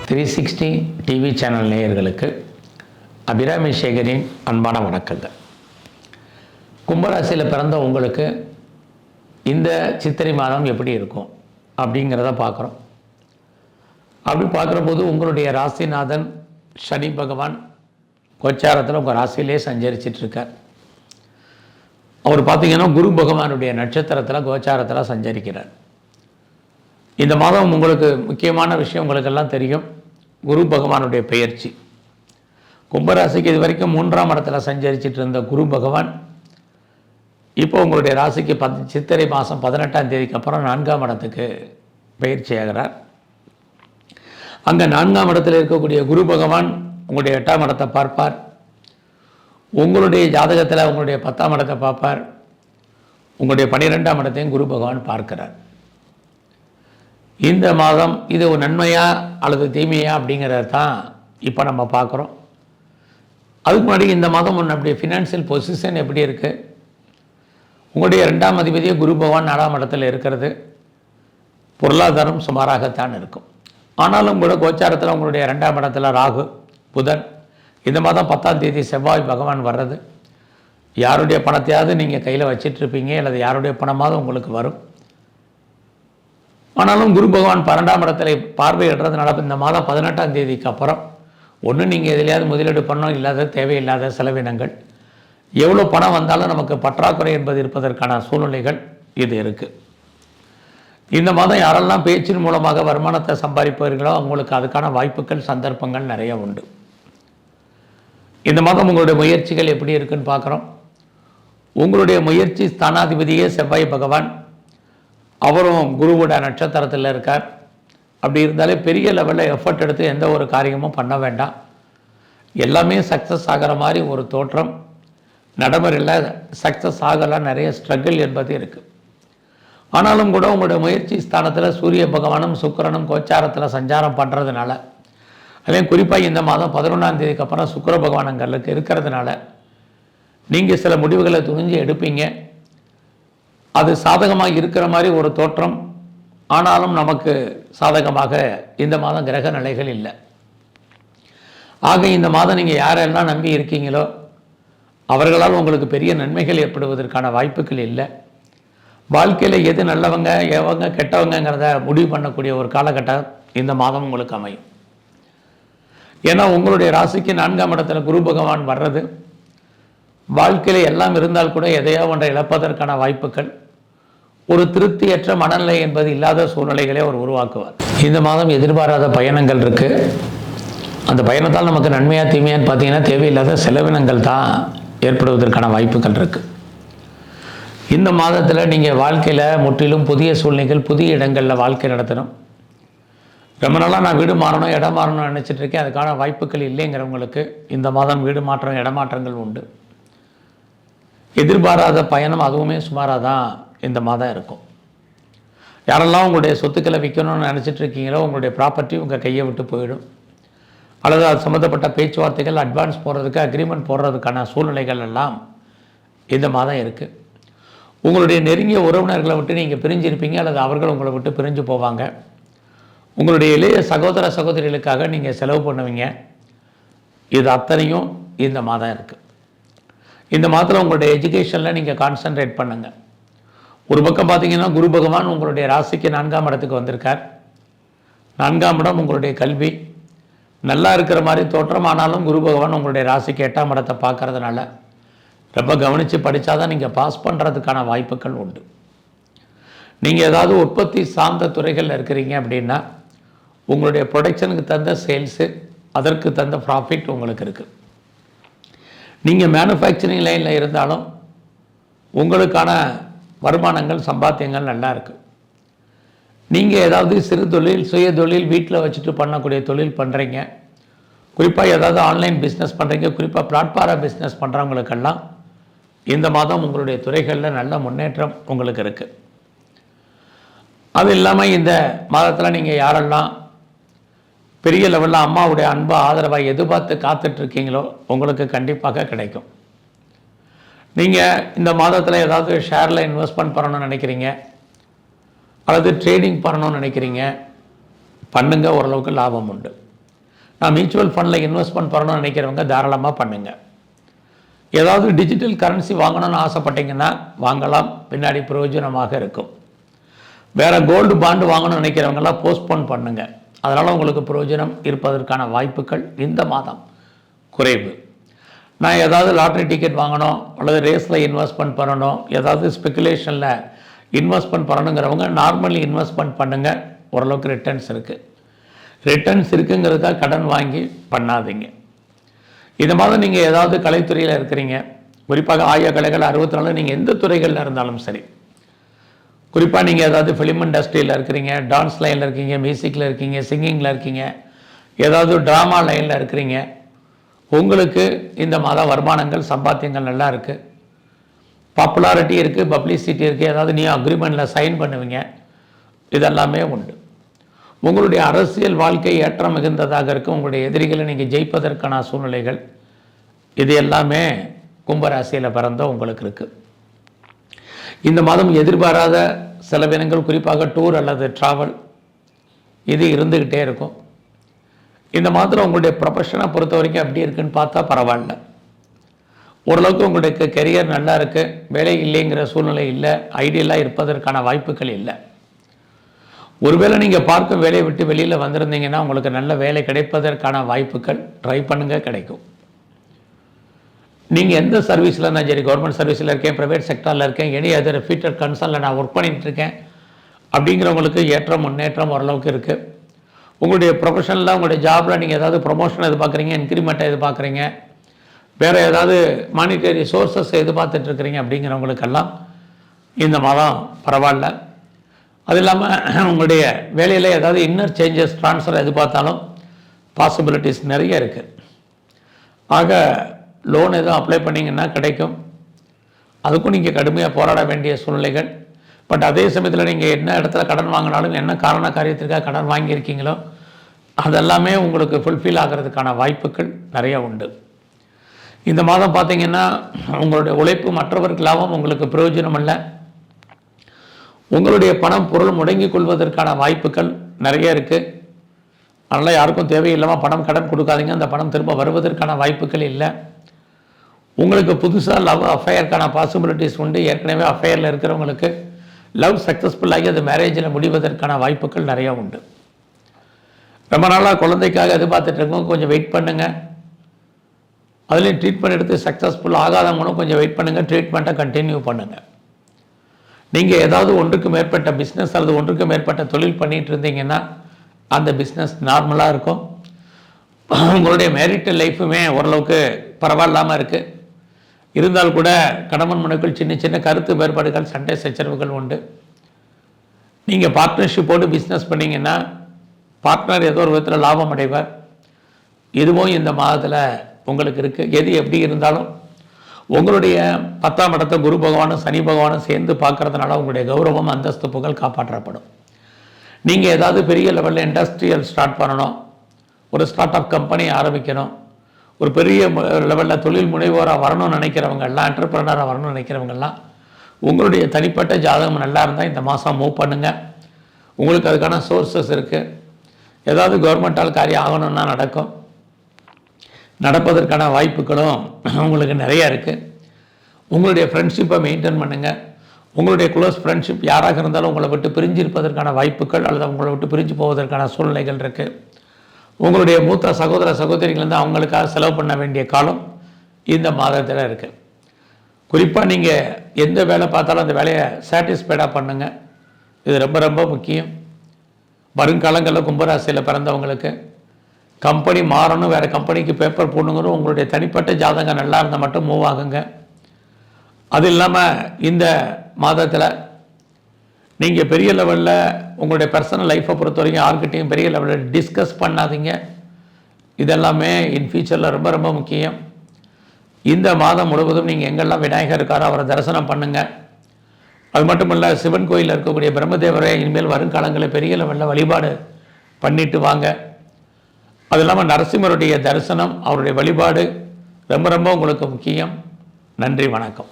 360 TV channel நேயர்களுக்கு அபிராமி சேகரின் அன்பான வணக்கங்கள். கும்பராசியில் பிறந்த உங்களுக்கு இந்த சித்திரை மாதம் எப்படி இருக்கும் அப்படிங்கிறத பார்க்குறோம். அப்படி பார்க்குற போது உங்களுடைய ராசிநாதன் சனி பகவான் கோச்சாரத்தில் உங்கள் ராசியிலே சஞ்சரிச்சிட்ருக்கார். அவர் பார்த்திங்கன்னா குரு பகவானுடைய நட்சத்திரத்தில் கோச்சாரத்தில் சஞ்சரிக்கிறார். இந்த மாதம் உங்களுக்கு முக்கியமான விஷயம் உங்களுக்கெல்லாம் தெரியும். குரு பகவானுடைய பெயர்ச்சி கும்பராசிக்கு இது வரைக்கும் 3ஆம் இடத்துல சஞ்சரிச்சிட்டு இருந்த குரு பகவான் இப்போ உங்களுடைய ராசிக்கு சித்திரை மாதம் 18ஆம் தேதிக்கு அப்புறம் 4ஆம் இடத்துக்கு பயிற்சி ஆகிறார். அங்கே 4ஆம் இடத்தில் இருக்கக்கூடிய குரு பகவான் உங்களுடைய 8ஆம் இடத்தை பார்ப்பார். உங்களுடைய ஜாதகத்தில் உங்களுடைய 10ஆம் இடத்தை பார்ப்பார். உங்களுடைய 12ஆம் இடத்தையும் குரு பகவான் பார்க்கிறார். இந்த மாதம் இது ஒரு நன்மையா அல்லது தீமையா அப்படிங்கிறத தான் இப்போ நம்ம பார்க்குறோம். அதுக்கு முன்னாடி இந்த மாதம் ஒன்று அப்படி ஃபினான்ஷியல் பொசிஷன் எப்படி இருக்குது, உங்களுடைய 2ஆம் அதிபதியே குரு பகவான் 4ஆம் இடத்துல இருக்கிறது, பொருளாதாரம் சுமாராகத்தான் இருக்கும். ஆனாலும் கூட கோச்சாரத்தில் உங்களுடைய 2ஆம் இடத்துல ராகு புதன், இந்த மாதம் 10ஆம் தேதி செவ்வாய் பகவான் வர்றது, யாருடைய பணத்தையாவது நீங்கள் கையில் வச்சிட்ருப்பீங்க அல்லது யாருடைய பணமாவது உங்களுக்கு வரும். ஆனாலும் குரு பகவான் 12ஆம் இடத்துல பார்வையிடுறதுனால இந்த மாதம் 18ஆம் தேதிக்கு அப்புறம் ஒன்று நீங்கள் எதிலையாவது முதலீடு பண்ணோம், இல்லாத தேவையில்லாத செலவினங்கள், எவ்வளோ பணம் வந்தாலும் நமக்கு பற்றாக்குறை என்பது இருப்பதற்கான சூழ்நிலைகள் இது இருக்குது. இந்த மாதம் யாரெல்லாம் பேச்சின் மூலமாக வருமானத்தை சம்பாதிப்பவர்களோ அவங்களுக்கு அதுக்கான வாய்ப்புகள் சந்தர்ப்பங்கள் நிறைய உண்டு. இந்த மாதம் உங்களுடைய முயற்சிகள் எப்படி இருக்குன்னு பார்க்குறோம். உங்களுடைய முயற்சி ஸ்தானாதிபதியே செவ்வாய் பகவான், அவரும் குருவோட நட்சத்திரத்தில் இருக்கார். அப்படி இருந்தாலே பெரிய லெவலில் எஃபர்ட் எடுத்து எந்த ஒரு காரியமும் பண்ண வேண்டாம். எல்லாமே சக்ஸஸ் ஆகிற மாதிரி ஒரு தோற்றம், நடைமுறையில் சக்ஸஸ் ஆகலாம், நிறைய ஸ்ட்ரகிள் என்பது இருக்குது. ஆனாலும் கூட உங்களுடைய முயற்சி ஸ்தானத்தில் சூரிய பகவானும் சுக்கிரனும் கோச்சாரத்தில் சஞ்சாரம் பண்ணுறதுனால, அதே குறிப்பாக இந்த மாதம் 11ஆம் தேதிக்கு அப்புறம் சுக்கிர பகவானங்களுக்கு இருக்கிறதுனால நீங்கள் சில முடிவுகளை துணிஞ்சு எடுப்பீங்க. அது சாதகமாக இருக்கிற மாதிரி ஒரு தோற்றம், ஆனாலும் நமக்கு சாதகமாக இந்த மாதம் கிரக நிலைகள் இல்லை. ஆக இந்த மாதம் நீங்கள் யாரெல்லாம் நம்பி இருக்கீங்களோ அவர்களால் உங்களுக்கு பெரிய நன்மைகள் ஏற்படுவதற்கான வாய்ப்புகள் இல்லை. வாழ்க்கையில் எது நல்லவங்க எவங்க கெட்டவங்கிறத முடிவு பண்ணக்கூடிய ஒரு காலகட்டம் இந்த மாதம் உங்களுக்கு அமையும். ஏன்னா உங்களுடைய ராசிக்கு 4ஆம் இடத்துல குரு பகவான் வர்றது, வாழ்க்கையில் எல்லாம் இருந்தால் கூட எதையோ ஒன்றை இழப்பதற்கான வாய்ப்புகள், ஒரு திருப்தியற்ற மனநிலை என்பது இல்லாத சூழ்நிலைகளை அவர் உருவாக்குவார். இந்த மாதம் எதிர்பாராத பயணங்கள் இருக்குது. அந்த பயணத்தால் நமக்கு நன்மையாக தீமையான்னு பார்த்தீங்கன்னா தேவையில்லாத செலவினங்கள் தான் ஏற்படுவதற்கான வாய்ப்புகள் இருக்குது. இந்த மாதத்தில் நீங்கள் வாழ்க்கையில் முற்றிலும் புதிய சூழ்நிலைகள், புதிய இடங்களில் வாழ்க்கை நடத்தணும். ரொம்ப நாளாக நான் வீடு மாறணும், இடம் மாறணும்னு நினச்சிட்ருக்கேன், அதுக்கான வாய்ப்புகள் இல்லைங்கிறவங்களுக்கு இந்த மாதம் வீடு மாற்றம், இடமாற்றங்கள் உண்டு. எதிர்பாராத பயணம் அதுவுமே சுமாராக தான் இந்த மாதம் இருக்கும். யாரெல்லாம் உங்களுடைய சொத்துக்களை விற்கணும்னு நினச்சிட்ருக்கீங்களோ உங்களுடைய ப்ராப்பர்ட்டி உங்கள் கையை விட்டு போயிடும், அல்லது அது சம்மந்தப்பட்ட பேச்சுவார்த்தைகள், அட்வான்ஸ் போடுறதுக்கு, அக்ரிமெண்ட் போடுறதுக்கான சூழ்நிலைகள் எல்லாம் இந்த மாதம் இருக்குது. உங்களுடைய நெருங்கிய உறவினர்களை விட்டு நீங்கள் பிரிஞ்சிருப்பீங்க, அல்லது அவர்கள் உங்களை விட்டு பிரிஞ்சு போவாங்க. உங்களுடைய இளைய சகோதர சகோதரிகளுக்காக நீங்கள் செலவு பண்ணுவீங்க. இது அத்தனையும் இந்த மாதம் இருக்குது. இந்த மாதத்தில் உங்களுடைய எஜுகேஷனில் நீங்கள் கான்சன்ட்ரேட் பண்ணுங்கள். ஒரு பக்கம் பார்த்தீங்கன்னா குரு பகவான் உங்களுடைய ராசிக்கு 4ஆம் இடத்துக்கு வந்திருக்கார். 4ஆம் இடம் உங்களுடைய கல்வி நல்லா இருக்கிற மாதிரி தோற்றம், ஆனாலும் குரு பகவான் உங்களுடைய ராசிக்கு 8ஆம் இடத்தை பார்க்கறதுனால ரொம்ப கவனித்து படித்தா தான் நீங்கள் பாஸ் பண்ணுறதுக்கான வாய்ப்புகள் உண்டு. நீங்கள் ஏதாவது உற்பத்தி சார்ந்த துறைகளில் இருக்கிறீங்க அப்படின்னா உங்களுடைய ப்ரொடக்ஷனுக்கு தகுந்த சேல்ஸு, அதற்கு தகுந்த ப்ராஃபிட் உங்களுக்கு இருக்குது. நீங்கள் மேனுஃபேக்சரிங் லைனில் இருந்தாலும் உங்களுக்கான வருமானங்கள், சம்பாத்தியங்கள் நல்லா இருக்குது. நீங்கள் ஏதாவது சிறு தொழில், சுய தொழில், வீட்டில் வச்சுட்டு பண்ணக்கூடிய தொழில் பண்ணுறீங்க, குறிப்பாக ஏதாவது ஆன்லைன் பிஸ்னஸ் பண்ணுறீங்க, குறிப்பாக பிளாட்ஃபார்ம் பிஸ்னஸ் பண்ணுறவங்களுக்கெல்லாம் இந்த மாதம் உங்களுடைய துறைகளில் நல்ல முன்னேற்றம் உங்களுக்கு இருக்குது. அது இல்லாமல் இந்த மாதத்தில் நீங்கள் யாரெல்லாம் பெரிய லெவலில் அம்மாவுடைய அன்பு ஆதரவாக எதிர்பார்த்து காத்துட்ருக்கீங்களோ உங்களுக்கு கண்டிப்பாக கிடைக்கும். நீங்கள் இந்த மாதத்தில் ஏதாவது ஷேரில் இன்வெஸ்ட்மெண்ட் பண்ணணும்னு நினைக்கிறீங்க, அல்லது ட்ரேடிங் பண்ணணும்னு நினைக்கிறீங்க, பண்ணுங்க, ஓரளவுக்கு லாபம் உண்டு. நான் மியூச்சுவல் ஃபண்டில் இன்வெஸ்ட்மெண்ட் பண்ணணும்னு நினைக்கிறவங்க தாராளமாக பண்ணுங்கள். ஏதாவது டிஜிட்டல் கரன்சி வாங்கணும்னு ஆசைப்பட்டீங்கன்னா வாங்கலாம், பின்னாடி பிரயோஜனமாக இருக்கும். வேறு கோல்டு பாண்டு வாங்கணும்னு நினைக்கிறவங்கெல்லாம் போஸ்ட்போன் பண்ணுங்கள். அதனால் உங்களுக்கு பிரயோஜனம் இருப்பதற்கான வாய்ப்புகள் இந்த மாதம் குறைவு. நான் ஏதாவது லாட்ரி டிக்கெட் வாங்கணும் அல்லது ரேஸில் இன்வெஸ்ட்மெண்ட் பண்ணணும், ஏதாவது ஸ்பெக்குலேஷனில் இன்வெஸ்ட்மெண்ட் பண்ணணுங்கிறவங்க நார்மலி இன்வெஸ்ட்மெண்ட் பண்ணுங்கள். ஓரளவுக்கு ரிட்டர்ன்ஸ் இருக்குது. ரிட்டர்ன்ஸ் இருக்குங்கிறதுக்காக கடன் வாங்கி பண்ணாதீங்க. இந்த மாதம் நீங்கள் ஏதாவது கலைத்துறையில் இருக்கிறீங்க, குறிப்பாக ஆய கலைகள் 64, நீங்கள் எந்த துறைகளில் இருந்தாலும் சரி, குறிப்பாக நீங்கள் ஏதாவது ஃபிலிம் இண்டஸ்ட்ரியில் இருக்கிறீங்க, டான்ஸ் லைனில் இருக்கீங்க, மியூசிக்கில் இருக்கீங்க, சிங்கிங்கில் இருக்கீங்க, ஏதாவது ட்ராமா லைனில் இருக்கிறீங்க, உங்களுக்கு இந்த மாதம் வருமானங்கள் சம்பாத்தியங்கள் நல்லா இருக்குது, பாப்புலாரிட்டி இருக்குது, பப்ளிசிட்டி இருக்குது, ஏதாவது நீ அக்ரிமெண்ட்டில் சைன் பண்ணுவீங்க, இதெல்லாமே உண்டு. உங்களுடைய அரசியல் வாழ்க்கை ஏற்றம் மிகுந்ததாக இருக்குது. உங்களுடைய எதிரிகளை நீங்கள் ஜெயிப்பதற்கான சூழ்நிலைகள் இது எல்லாமே கும்பராசியில் பிறந்த உங்களுக்கு இருக்குது. இந்த மாதம் எதிர்பாராத செலவினங்கள், குறிப்பாக டூர் அல்லது ட்ராவல், இது இருந்துக்கிட்டே இருக்கும். இந்த மாதத்தில் உங்களுடைய ப்ரொஃபஷனை பொறுத்த வரைக்கும் எப்படி இருக்குன்னு பார்த்தா பரவாயில்ல. ஓரளவுக்கு உங்களுக்கு கெரியர் நல்லா இருக்குது, வேலை இல்லைங்கிற சூழ்நிலை இல்லை, ஐடியலாக இருப்பதற்கான வாய்ப்புகள் இல்லை. ஒருவேளை நீங்கள் பார்க்கும் வேலையை விட்டு வெளியில் வந்திருந்தீங்கன்னா உங்களுக்கு நல்ல வேலை கிடைப்பதற்கான வாய்ப்புகள் ட்ரை பண்ணுங்கள், கிடைக்கும். நீங்கள் எந்த சர்வீஸில் நான் சரி, கவர்மெண்ட் சர்வீஸில் இருக்கேன், ப்ரைவேட் செக்டரில் இருக்கேன், எனி அதர் ஃபீட்டர் கன்சர்னில் நான் ஒர்க் பண்ணிகிட்ருக்கேன் அப்படிங்கிறவங்களுக்கு ஏற்றம் முன்னேற்றம் ஓரளவுக்கு இருக்குது. உங்களுடைய ப்ரொஃபஷனில் உங்களுடைய ஜாபில் நீங்கள் ஏதாவது ப்ரொமோஷன் எதிர்பார்க்குறீங்க, இன்க்ரிமெண்ட்டை எதிர்பார்க்குறீங்க, வேறு ஏதாவது மானிட்டரி சோர்ஸஸ் எதிர்பார்த்துட்ருக்கிறீங்க அப்படிங்கிறவங்களுக்கெல்லாம் இந்த மாதம் பரவாயில்ல. அது இல்லாமல் உங்களுடைய வேலையில் ஏதாவது இன்னர் சேஞ்சஸ், ட்ரான்ஸ்ஃபர் எதிர்பார்த்தாலும் பாசிபிலிட்டிஸ் நிறைய இருக்குது. ஆக லோன் எதுவும் அப்ளை பண்ணிங்கன்னா கிடைக்கும். அதுக்கும் நீங்கள் கடுமையாக போராட வேண்டிய சூழ்நிலைகள். பட் அதே சமயத்தில் நீங்கள் என்ன இடத்துல கடன் வாங்கினாலும், என்ன காரண காரியத்திற்காக கடன் வாங்கியிருக்கீங்களோ அதெல்லாமே உங்களுக்கு ஃபுல்ஃபில் ஆகிறதுக்கான வாய்ப்புகள் நிறைய உண்டு. இந்த மாதம் பார்த்திங்கன்னா உங்களுடைய உழைப்பு மற்றவருக்கு லாபம், உங்களுக்கு பிரயோஜனம் இல்லை. உங்களுடைய பணம் பொருள் முடங்கி கொள்வதற்கான வாய்ப்புகள் நிறைய இருக்குது. அதனால் யாருக்கும் தேவையில்லாமல் பணம் கடன் கொடுக்காதீங்க. அந்த பணம் திரும்ப வருவதற்கான வாய்ப்புகள் இல்லை. உங்களுக்கு புதுசாக லவ் அஃபையருக்கான பாசிபிலிட்டிஸ் உண்டு. ஏற்கனவே அஃபையரில் இருக்கிறவங்களுக்கு லவ் சக்ஸஸ்ஃபுல்லாகி அது மேரேஜில் முடிவதற்கான வாய்ப்புகள் நிறையா உண்டு. ரொம்ப நாளாக குழந்தைக்காக எதிர்பார்த்துட்டு இருக்கோம், கொஞ்சம் வெயிட் பண்ணுங்கள். அதுலேயும் ட்ரீட்மெண்ட் எடுத்து சக்ஸஸ்ஃபுல் ஆகாதவங்களும் கொஞ்சம் வெயிட் பண்ணுங்கள், ட்ரீட்மெண்ட்டை கண்டினியூ பண்ணுங்கள். நீங்கள் ஏதாவது ஒன்றுக்கு மேற்பட்ட பிஸ்னஸ் அல்லது ஒன்றுக்கு மேற்பட்ட தொழில் பண்ணிகிட்டு இருந்தீங்கன்னா அந்த பிஸ்னஸ் நார்மலாக இருக்கும். உங்களுடைய மேரிட்டல் லைஃபுமே ஓரளவுக்கு பரவாயில்லாமல் இருக்குது. இருந்தால் கூட கணவன் மனைவிக்குள் சின்ன சின்ன கருத்து வேறுபாடுகள், சண்டை சச்சரவுகள் உண்டு. நீங்கள் பார்ட்னர்ஷிப்போடு பிஸ்னஸ் பண்ணிங்கன்னா பார்ட்னர் ஏதோ ஒரு விதத்தில் லாபம் அடைவார். இதுவும் இந்த மாதத்தில் உங்களுக்கு இருக்குது. எது எப்படி இருந்தாலும் உங்களுடைய 10ஆம் இடத்தை குரு பகவானும் சனி பகவானும் சேர்ந்து பார்க்குறதுனால உங்களுடைய கௌரவம், அந்தஸ்து, புகழ் காப்பாற்றப்படும். நீங்கள் ஏதாவது பெரிய லெவலில் இண்டஸ்ட்ரியல் ஸ்டார்ட் பண்ணணும், ஒரு ஸ்டார்ட் அப் கம்பெனி ஆரம்பிக்கணும், ஒரு பெரிய லெவலில் தொழில் முனைவோராக வரணும்னு நினைக்கிறவங்கெல்லாம், என்டர்பிரனராக வரணும்னு நினைக்கிறவங்கெல்லாம் உங்களுடைய தனிப்பட்ட ஜாதகம் நல்லா இருந்தால் இந்த மாதம் மூவ் பண்ணுங்கள். உங்களுக்கு அதுக்கான சோர்ஸஸ் இருக்குது. ஏதாவது கவர்மெண்ட்டால் காரியம் ஆகணும்னா நடக்கும். நடப்பதற்கான வாய்ப்புகளும் உங்களுக்கு நிறையா இருக்குது. உங்களுடைய ஃப்ரெண்ட்ஷிப்பை மெயின்டைன் பண்ணுங்கள். உங்களுடைய க்ளோஸ் ஃப்ரெண்ட்ஷிப் யாராக இருந்தாலும் உங்களை விட்டு பிரிஞ்சு இருப்பதற்கான வாய்ப்புகள் அல்லது உங்களை விட்டு பிரிஞ்சு போவதற்கான சூழ்நிலைகள் இருக்குது. உங்களுடைய மூத்த சகோதர சகோதரிகள்லேருந்து அவங்களுக்காக செலவு பண்ண வேண்டிய காலம் இந்த மாதத்தில் இருக்குது. குறிப்பாக நீங்கள் எந்த வேலை பார்த்தாலும் அந்த வேலையை சாட்டிஸ்ஃபைடாக பண்ணுங்கள். இது ரொம்ப ரொம்ப முக்கியம். வருங்காலங்களில் கும்பராசியில் பிறந்தவங்களுக்கு கம்பெனி மாறணும், வேறு கம்பெனிக்கு பேப்பர் போடணுங்கிற உங்களுடைய தனிப்பட்ட ஜாதகம் நல்லா இருந்தால் மட்டும் மூவ் ஆகுங்க. அது இல்லாமல் இந்த மாதத்தில் நீங்கள் பெரிய லெவலில் உங்களுடைய பர்சனல் லைஃப்பை பொறுத்த வரைக்கும் யார்கிட்டையும் பெரிய லெவலில் டிஸ்கஸ் பண்ணாதீங்க. இதெல்லாமே இன் ஃபியூச்சரில் ரொம்ப ரொம்ப முக்கியம். இந்த மாதம் முழுவதும் நீங்கள் எங்கெல்லாம் விநாயகர் இருக்காரோ அவரை தரிசனம் பண்ணுங்கள். அது மட்டும் இல்லை, சிவன் கோயிலில் இருக்கக்கூடிய பிரம்மதேவரை இனிமேல் வருங்காலங்களில் பெரிய லெவலில் வழிபாடு பண்ணிட்டு வாங்க. அது இல்லாமல் நரசிம்மருடைய தரிசனம், அவருடைய வழிபாடு ரொம்ப ரொம்ப உங்களுக்கு முக்கியம். நன்றி, வணக்கம்.